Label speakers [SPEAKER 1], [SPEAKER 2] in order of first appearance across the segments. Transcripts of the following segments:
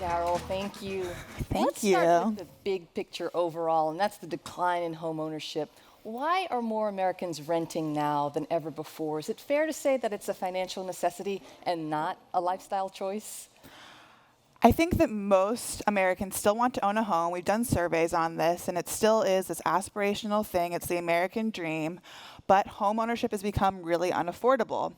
[SPEAKER 1] Daryl, thank you.
[SPEAKER 2] Thank
[SPEAKER 1] Let's start with
[SPEAKER 2] you.
[SPEAKER 1] the big picture overall, and that's the decline in home ownership. Why are more Americans renting now than ever before? Is it fair to say that it's a financial necessity and not a lifestyle choice?
[SPEAKER 2] I think that most Americans still want to own a home. We've done surveys on this, and it still is this aspirational thing. It's the American dream, but homeownership has become really unaffordable.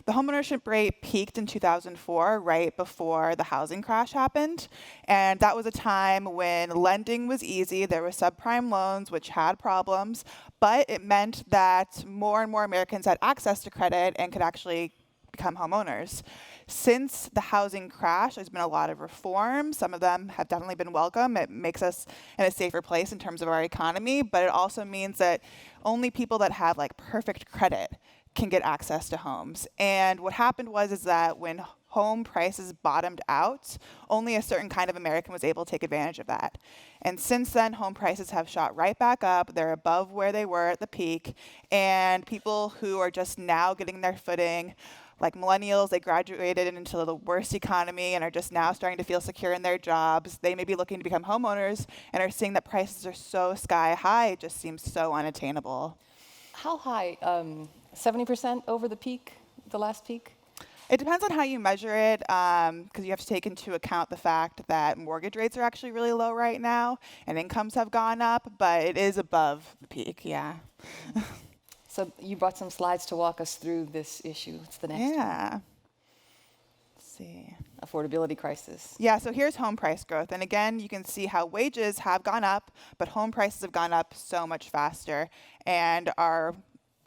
[SPEAKER 2] The homeownership rate peaked in 2004, right before the housing crash happened, and that was a time when lending was easy. There were subprime loans, which had problems, but it meant that more and more Americans had access to credit and could actually become homeowners. Since the housing crash, there's been a lot of reforms. Some of them have definitely been welcome. It makes us in a safer place in terms of our economy, but it also means that only people that have like perfect credit can get access to homes. And what happened is that when home prices bottomed out, only a certain kind of American was able to take advantage of that. And since then, home prices have shot right back up. They're above where they were at the peak. And people who are just now getting their footing, like millennials, they graduated into the worst economy and are just now starting to feel secure in their jobs. They may be looking to become homeowners and are seeing that prices are so sky high, it just seems so unattainable.
[SPEAKER 1] How high? 70% over the peak, the last peak?
[SPEAKER 2] It depends on how you measure it, because you have to take into account the fact that mortgage rates are actually really low right now and incomes have gone up, but it is above the peak, yeah.
[SPEAKER 1] So you brought some slides to walk us through this issue. It's the next one.
[SPEAKER 2] Yeah. Let's see.
[SPEAKER 1] Affordability crisis.
[SPEAKER 2] Yeah, so here's home price growth. And again, you can see how wages have gone up, but home prices have gone up so much faster and are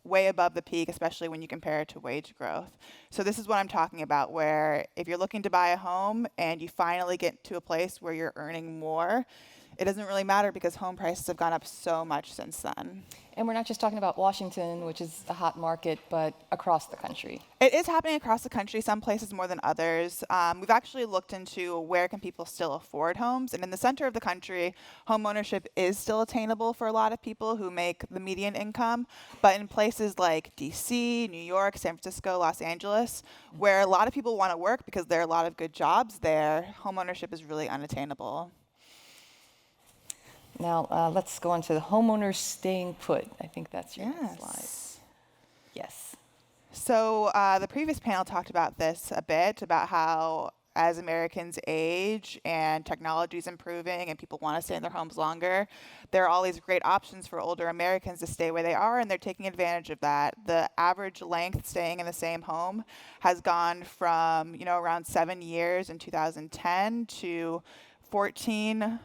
[SPEAKER 2] way above the peak, especially when you compare it to wage growth. So this is what I'm talking about, where if you're looking to buy a home and you finally get to a place where you're earning more, it doesn't really matter because home prices have gone up so much since then.
[SPEAKER 1] And we're not just talking about Washington, which is a hot market, but across the country.
[SPEAKER 2] It is happening across the country, some places more than others. We've actually looked into where can people still afford homes. And in the center of the country, home ownership is still attainable for a lot of people who make the median income. But in places like DC, New York, San Francisco, Los Angeles, where a lot of people want to work because there are a lot of good jobs there, home ownership is really unattainable.
[SPEAKER 1] Now, let's go on to the homeowners staying put. I think that's your next slide. Yes.
[SPEAKER 2] So the previous panel talked about this a bit, about how as Americans age and technology is improving and people want to stay in their homes longer, there are all these great options for older Americans to stay where they are, and they're taking advantage of that. The average length staying in the same home has gone from, around 7 years in 2010 to 14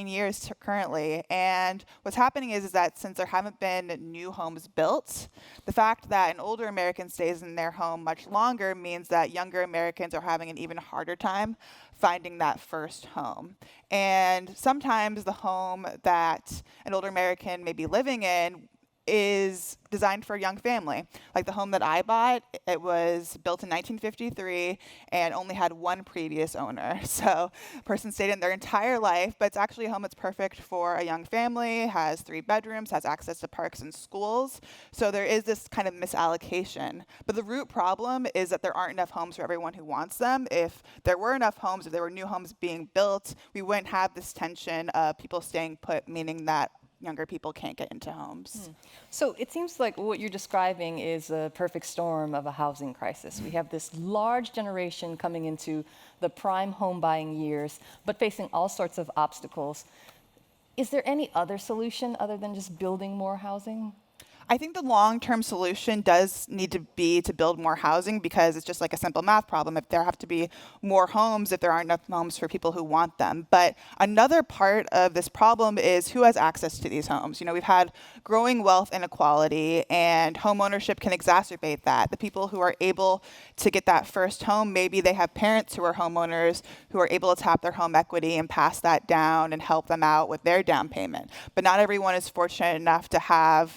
[SPEAKER 2] years currently. And what's happening is that since there haven't been new homes built, the fact that an older American stays in their home much longer means that younger Americans are having an even harder time finding that first home. And sometimes the home that an older American may be living in is designed for a young family. Like the home that I bought, it was built in 1953 and only had one previous owner. So the person stayed in their entire life, but it's actually a home that's perfect for a young family, has 3 bedrooms, has access to parks and schools. So there is this kind of misallocation. But the root problem is that there aren't enough homes for everyone who wants them. If there were enough homes, if there were new homes being built, we wouldn't have this tension of people staying put, meaning that younger people can't get into homes.
[SPEAKER 1] So it seems like what you're describing is a perfect storm of a housing crisis. We have this large generation coming into the prime home buying years, but facing all sorts of obstacles. Is there any other solution other than just building more housing?
[SPEAKER 2] I think the long-term solution does need to be to build more housing because it's just like a simple math problem. If there have to be more homes, if there aren't enough homes for people who want them. But another part of this problem is who has access to these homes. We've had growing wealth inequality, and home ownership can exacerbate that. The people who are able to get that first home, maybe they have parents who are homeowners who are able to tap their home equity and pass that down and help them out with their down payment. But not everyone is fortunate enough to have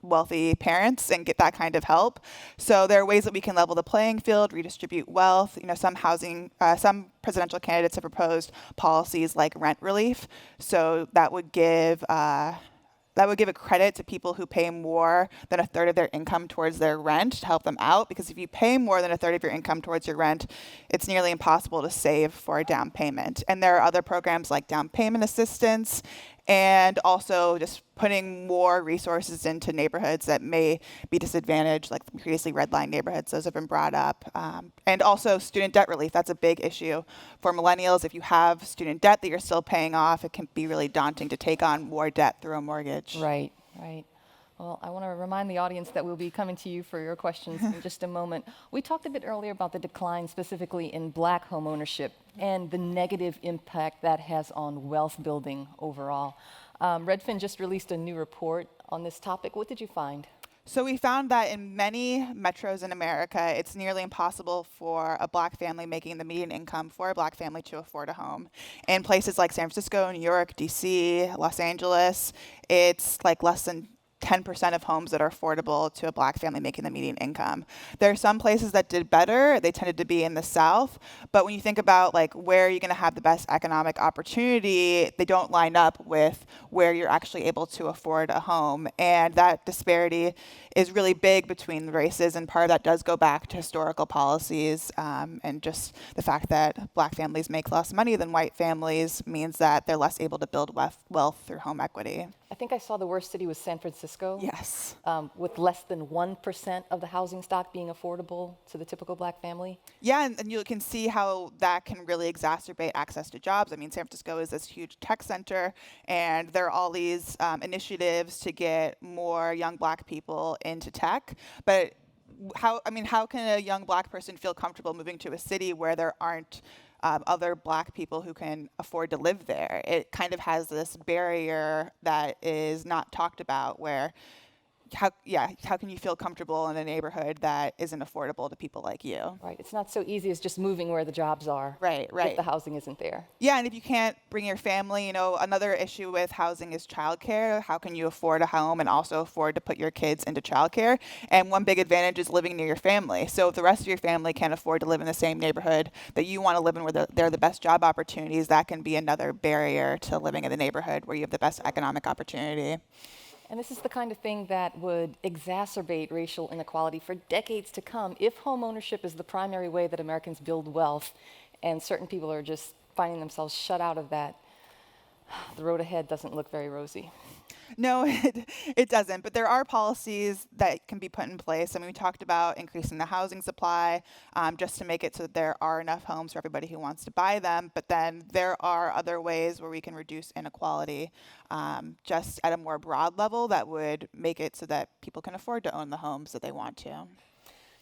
[SPEAKER 2] wealthy parents and get that kind of help. So there are ways that we can level the playing field, redistribute wealth. Some presidential candidates have proposed policies like rent relief. So that would give the that would give a credit to people who pay more than a third of their income towards their rent to help them out. Because if you pay more than a third of your income towards your rent, it's nearly impossible to save for a down payment. And there are other programs like down payment assistance, and also just putting more resources into neighborhoods that may be disadvantaged, like previously redline neighborhoods. Those have been brought up. And also student debt relief. That's a big issue for millennials. If you have student debt that you're still paying off, it can be really daunting to take on more debt through a mortgage.
[SPEAKER 1] Right, right. Well, I want to remind the audience that we'll be coming to you for your questions in just a moment. We talked a bit earlier about the decline specifically in Black home ownership and the negative impact that has on wealth building overall. Redfin just released a new report on this topic. What did you find?
[SPEAKER 2] So we found that in many metros in America, it's nearly impossible for a Black family making the median income for a Black family to afford a home. In places like San Francisco, New York, DC, Los Angeles, it's like less than 10% of homes that are affordable to a Black family making the median income. There are some places that did better. They tended to be in the South. But when you think about like where you're going to have the best economic opportunity, they don't line up with where you're actually able to afford a home. And that disparity is really big between the races. And part of that does go back to historical policies, and just the fact that Black families make less money than white families means that they're less able to build wealth through home equity.
[SPEAKER 1] I think I saw the worst city was San Francisco.
[SPEAKER 2] Yes.
[SPEAKER 1] With less than 1% of the housing stock being affordable to the typical Black family.
[SPEAKER 2] Yeah, and you can see how that can really exacerbate access to jobs. I mean, San Francisco is this huge tech center, and there are all these initiatives to get more young Black people into tech. But how can a young Black person feel comfortable moving to a city where there aren't other Black people who can afford to live there? It kind of has this barrier that is not talked about, where how can you feel comfortable in a neighborhood that isn't affordable to people like you?
[SPEAKER 1] Right. It's not so easy as just moving where the jobs are.
[SPEAKER 2] Right.
[SPEAKER 1] If the housing isn't there.
[SPEAKER 2] Yeah, and if you can't bring your family, another issue with housing is childcare. How can you afford a home and also afford to put your kids into childcare? And one big advantage is living near your family. So if the rest of your family can't afford to live in the same neighborhood that you want to live in, where there are the best job opportunities, that can be another barrier to living in the neighborhood where you have the best economic opportunity.
[SPEAKER 1] And this is the kind of thing that would exacerbate racial inequality for decades to come if home ownership is the primary way that Americans build wealth, and certain people are just finding themselves shut out of that. The road ahead doesn't look very rosy.
[SPEAKER 2] No, it doesn't. But there are policies that can be put in place. I mean, we talked about increasing the housing supply just to make it so that there are enough homes for everybody who wants to buy them. But then there are other ways where we can reduce inequality just at a more broad level that would make it so that people can afford to own the homes that they want to.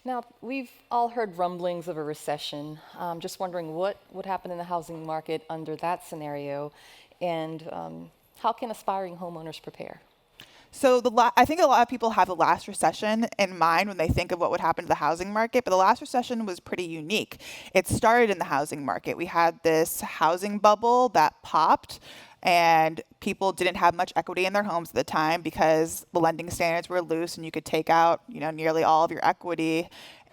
[SPEAKER 1] Now, we've all heard rumblings of a recession. Just wondering what would happen in the housing market under that scenario, and how can aspiring homeowners prepare?
[SPEAKER 2] So I think a lot of people have the last recession in mind when they think of what would happen to the housing market, but the last recession was pretty unique. It started in the housing market. We had this housing bubble that popped, and people didn't have much equity in their homes at the time because the lending standards were loose and you could take out, nearly all of your equity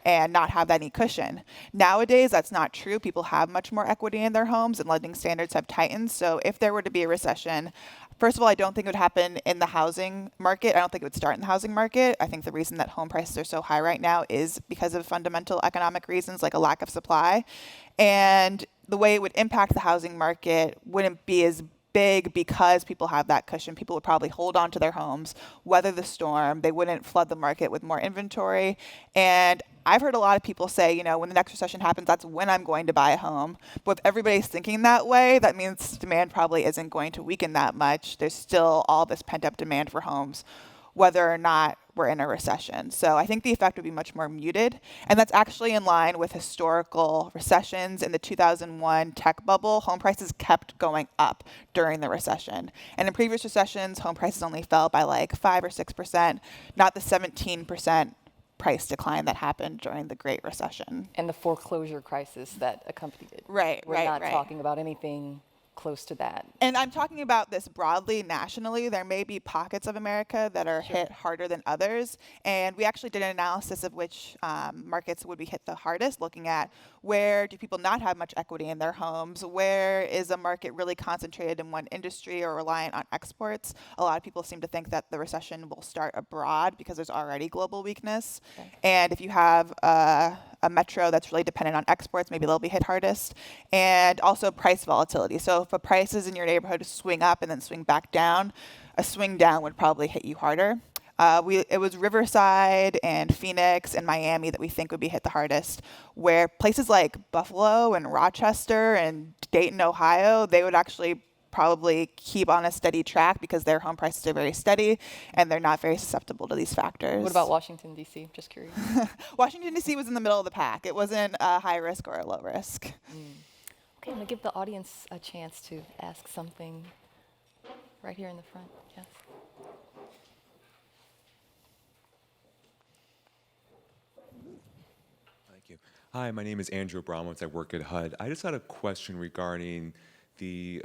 [SPEAKER 2] and not have any cushion. Nowadays, that's not true. People have much more equity in their homes and lending standards have tightened. So if there were to be a recession, first of all, I don't think it would happen in the housing market. I don't think it would start in the housing market. I think the reason that home prices are so high right now is because of fundamental economic reasons like a lack of supply. And the way it would impact the housing market wouldn't be as big because people have that cushion. People would probably hold on to their homes, weather the storm. They wouldn't flood the market with more inventory. And I've heard a lot of people say, when the next recession happens, that's when I'm going to buy a home. But if everybody's thinking that way, that means demand probably isn't going to weaken that much. There's still all this pent-up demand for homes, whether or not we're in a recession. So I think the effect would be much more muted. And that's actually in line with historical recessions. In the 2001 tech bubble, home prices kept going up during the recession. And in previous recessions, home prices only fell by like 5 or 6%, not the 17% price decline that happened during the Great Recession.
[SPEAKER 1] And the foreclosure crisis that accompanied it.
[SPEAKER 2] Right.
[SPEAKER 1] We're not talking about anything close to that.
[SPEAKER 2] And I'm talking about this broadly, nationally. There may be pockets of America that are hit harder than others. And we actually did an analysis of which markets would be hit the hardest, looking at where do people not have much equity in their homes? Where is a market really concentrated in one industry or reliant on exports? A lot of people seem to think that the recession will start abroad because there's already global weakness.
[SPEAKER 1] Okay.
[SPEAKER 2] And if you have a metro that's really dependent on exports, maybe they'll be hit hardest. And also price volatility. So if a prices in your neighborhood swing up and then swing back down, a swing down would probably hit you harder. It was Riverside and Phoenix and Miami that we think would be hit the hardest, where places like Buffalo and Rochester and Dayton, Ohio, they would actually probably keep on a steady track because their home prices are very steady and they're not very susceptible to these factors.
[SPEAKER 1] What about Washington, D.C.? Just curious.
[SPEAKER 2] Washington, D.C. was in the middle of the pack. It wasn't a high risk or a low risk.
[SPEAKER 1] Okay, I'm going to give the audience a chance to ask something right here in the front. Yes.
[SPEAKER 3] Thank you. Hi, my name is Andrew Abramowitz. I work at HUD. I just had a question regarding the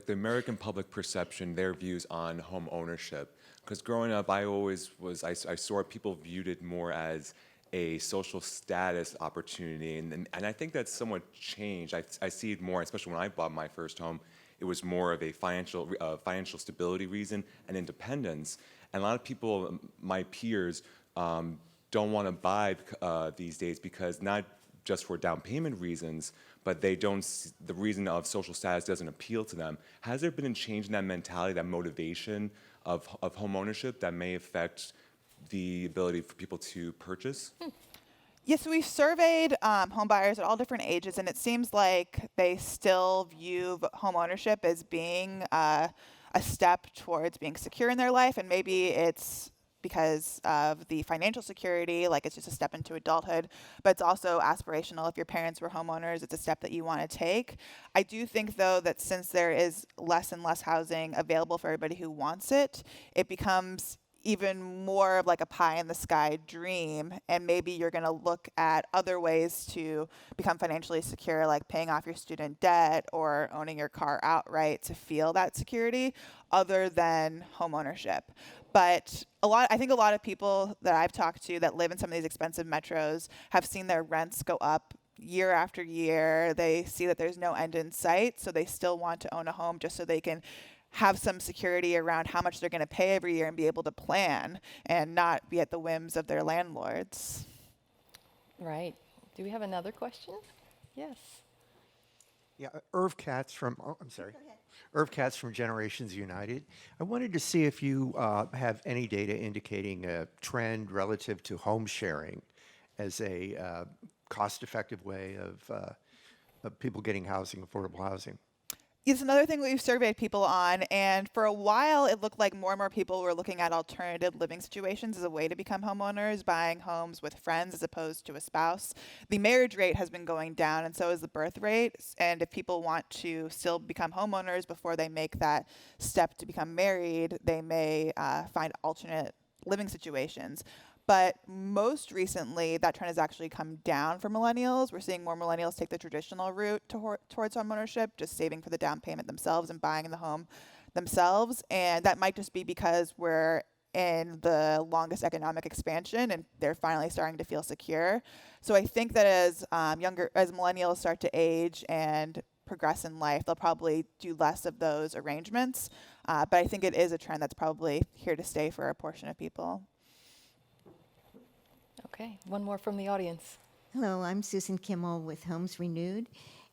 [SPEAKER 3] American public perception, their views on home ownership. Because growing up, I saw people viewed it more as a social status opportunity, and I think that's somewhat changed. I see it more, especially when I bought my first home, it was more of a financial stability reason and independence. And a lot of people, my peers, don't want to buy these days because not just for down payment reasons, but the reason of social status doesn't appeal to them. Has there been a change in that mentality, that motivation of home ownership that may affect the ability for people to purchase?
[SPEAKER 2] Yes, so we've surveyed home buyers at all different ages, and it seems like they still view home ownership as being a step towards being secure in their life, and maybe it's because of the financial security, like it's just a step into adulthood, but it's also aspirational. If your parents were homeowners, it's a step that you want to take. I do think, though, that since there is less and less housing available for everybody who wants it, it becomes even more of like a pie in the sky dream, and maybe you're going to look at other ways to become financially secure, like paying off your student debt or owning your car outright to feel that security other than home ownership. But I think a lot of people that I've talked to that live in some of these expensive metros have seen their rents go up year after year. They see that there's no end in sight, so they still want to own a home just so they can have some security around how much they're going to pay every year and be able to plan and not be at the whims of their landlords.
[SPEAKER 1] Right. Do we have another question? Yes.
[SPEAKER 4] Yeah, Irv Katz from, Irv Katz from Generations United. I wanted to see if you have any data indicating a trend relative to home sharing as a cost-effective way of people getting housing, affordable housing.
[SPEAKER 2] It's another thing that we've surveyed people on, and for a while it looked like more and more people were looking at alternative living situations as a way to become homeowners, buying homes with friends as opposed to a spouse. The marriage rate has been going down, and so is the birth rate, and if people want to still become homeowners before they make that step to become married, they may find alternate living situations. But most recently, that trend has actually come down for millennials. We're seeing more millennials take the traditional route towards homeownership, just saving for the down payment themselves and buying the home themselves. And that might just be because we're in the longest economic expansion and they're finally starting to feel secure. So I think that as millennials start to age and progress in life, they'll probably do less of those arrangements. But I think it is a trend that's probably here to stay for a portion of people.
[SPEAKER 1] Okay, one more from the audience.
[SPEAKER 5] Hello, I'm Susan Kimmel with Homes Renewed,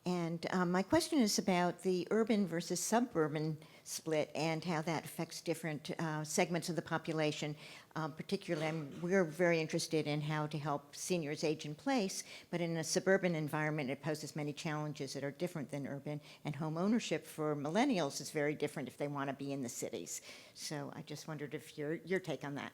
[SPEAKER 5] and my question is about the urban versus suburban split and how that affects different segments of the population. Particularly, we're very interested in how to help seniors age in place, but in a suburban environment, it poses many challenges that are different than urban, and home ownership for millennials is very different if they want to be in the cities. So I just wondered if your take on that.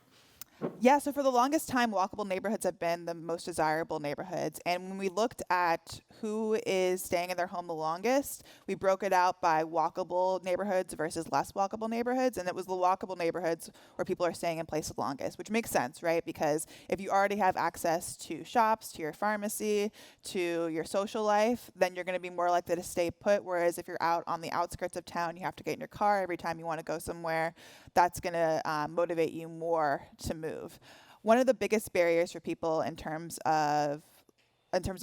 [SPEAKER 2] Yeah, so for the longest time, walkable neighborhoods have been the most desirable neighborhoods. And when we looked at who is staying in their home the longest, we broke it out by walkable neighborhoods versus less walkable neighborhoods. And it was the walkable neighborhoods where people are staying in place the longest, which makes sense, right? Because if you already have access to shops, to your pharmacy, to your social life, then you're going to be more likely to stay put. Whereas if you're out on the outskirts of town, you have to get in your car every time you want to go somewhere. That's going to motivate you more to move. One of the biggest barriers for people in terms of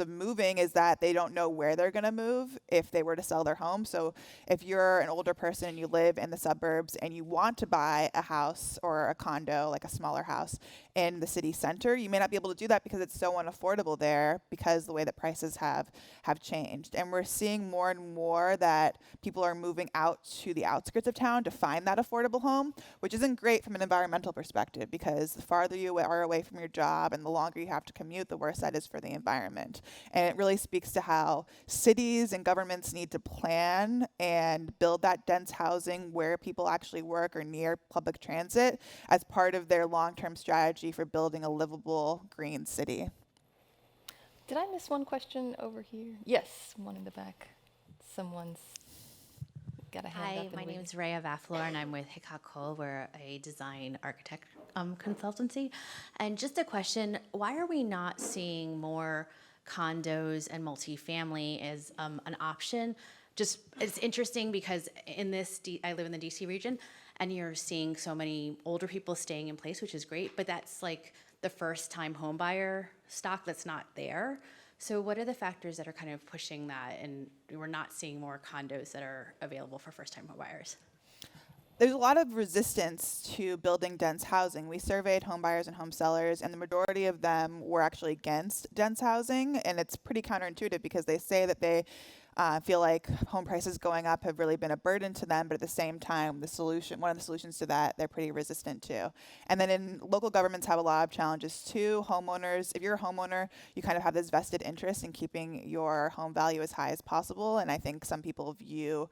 [SPEAKER 2] moving is that they don't know where they're going to move if they were to sell their home. So if you're an older person and you live in the suburbs and you want to buy a house or a condo, like a smaller house in the city center, you may not be able to do that because it's so unaffordable there because the way that prices have changed. And we're seeing more and more that people are moving out to the outskirts of town to find that affordable home, which isn't great from an environmental perspective because the farther you are away from your job and the longer you have to commute, the worse that is for the environment. And it really speaks to how cities and governments need to plan and build that dense housing where people actually work or near public transit as part of their long-term strategy for building a livable green city.
[SPEAKER 1] Did I miss one question over here? Yes, one in the back. Someone's got a hand
[SPEAKER 6] Hi,
[SPEAKER 1] up.
[SPEAKER 6] my name is Rhea Vaflor, and I'm with Hickok Cole. We're a design architect consultancy. And just a question, why are we not seeing more condos and multifamily as an option? Just, it's interesting because I live in the DC region, and you're seeing so many older people staying in place, which is great, but that's like the first time home buyer stock that's not there. So what are the factors that are kind of pushing that, and we're not seeing more condos that are available for first-time home buyers?
[SPEAKER 2] There's a lot of resistance to building dense housing. We surveyed home buyers and home sellers, and the majority of them were actually against dense housing, and it's pretty counterintuitive because they say that they feel like home prices going up have really been a burden to them, but at the same time, one of the solutions to that, they're pretty resistant to. And then local governments have a lot of challenges too. Homeowners, if you're a homeowner, you kind of have this vested interest in keeping your home value as high as possible, and I think some people view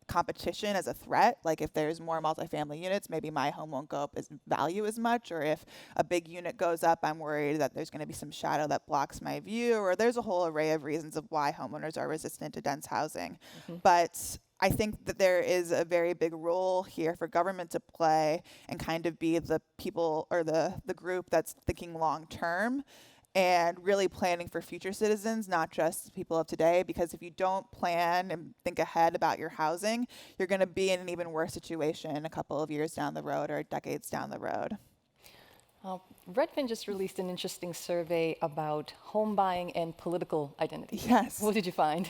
[SPEAKER 2] competition as a threat. Like if there's more multifamily units, maybe my home won't go up as value as much, or if a big unit goes up, I'm worried that there's going to be some shadow that blocks my view, or there's a whole array of reasons of why homeowners are resistant to dense housing. But I think that there is a very big role here for government to play and kind of be the people or the group that's thinking long term and really planning for future citizens, not just people of today, because if you don't plan and think ahead about your housing, you're going to be in an even worse situation a couple of years down the road or decades down the road.
[SPEAKER 1] Redfin just released an interesting survey about home buying and political identity.
[SPEAKER 2] Yes.
[SPEAKER 1] What did you find?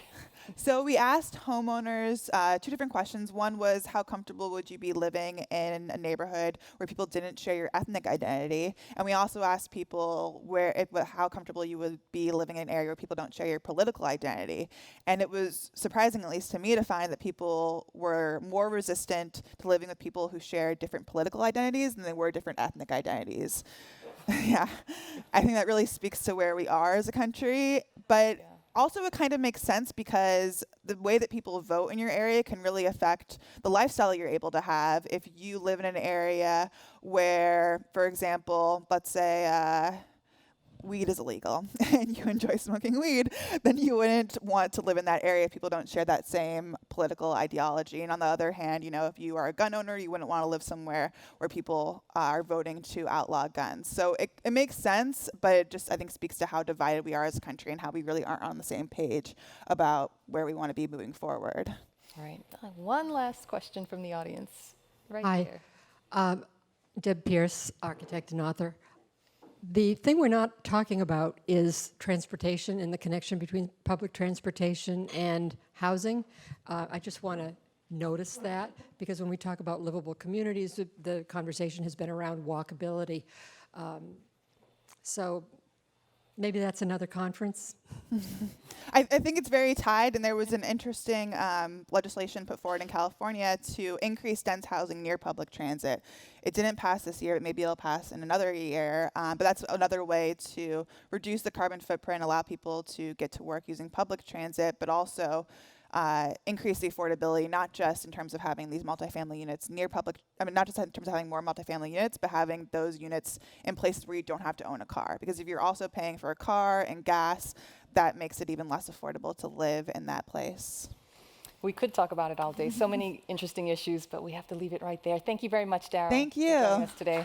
[SPEAKER 2] So we asked homeowners two different questions. One was, how comfortable would you be living in a neighborhood where people didn't share your ethnic identity? And we also asked people how comfortable you would be living in an area where people don't share your political identity. And it was surprising, at least to me, to find that people were more resistant to living with people who shared different political identities than they were different ethnic identities. Yeah, I think that really speaks to where we are as a country. But also, it kind of makes sense because the way that people vote in your area can really affect the lifestyle you're able to have. If you live in an area where, for example, let's say weed is illegal and you enjoy smoking weed, then you wouldn't want to live in that area if people don't share that same political ideology. And on the other hand, if you are a gun owner, you wouldn't want to live somewhere where people are voting to outlaw guns. So it makes sense, but it just, I think, speaks to how divided we are as a country and how we really aren't on the same page about where we want to be moving forward.
[SPEAKER 1] All right. One last question from the audience. Right
[SPEAKER 7] Hi.
[SPEAKER 1] here.
[SPEAKER 7] Deb Pierce, architect and author. The thing we're not talking about is transportation and the connection between public transportation and housing. I just want to notice that because when we talk about livable communities, the conversation has been around walkability. So maybe that's another conference.
[SPEAKER 2] I think it's very tied, and there was an interesting legislation put forward in California to increase dense housing near public transit. It didn't pass this year, but maybe it'll pass in another year. But that's another way to reduce the carbon footprint, allow people to get to work using public transit, but also increase the affordability, not just in terms of having these multifamily units near not just in terms of having more multifamily units, but having those units in places where you don't have to own a car. Because if you're also paying for a car and gas, that makes it even less affordable to live in that place.
[SPEAKER 1] We could talk about it all day. So many interesting issues, but we have to leave it right there. Thank you very much, Daryl.
[SPEAKER 2] Thank
[SPEAKER 1] for joining
[SPEAKER 2] you.
[SPEAKER 1] us today.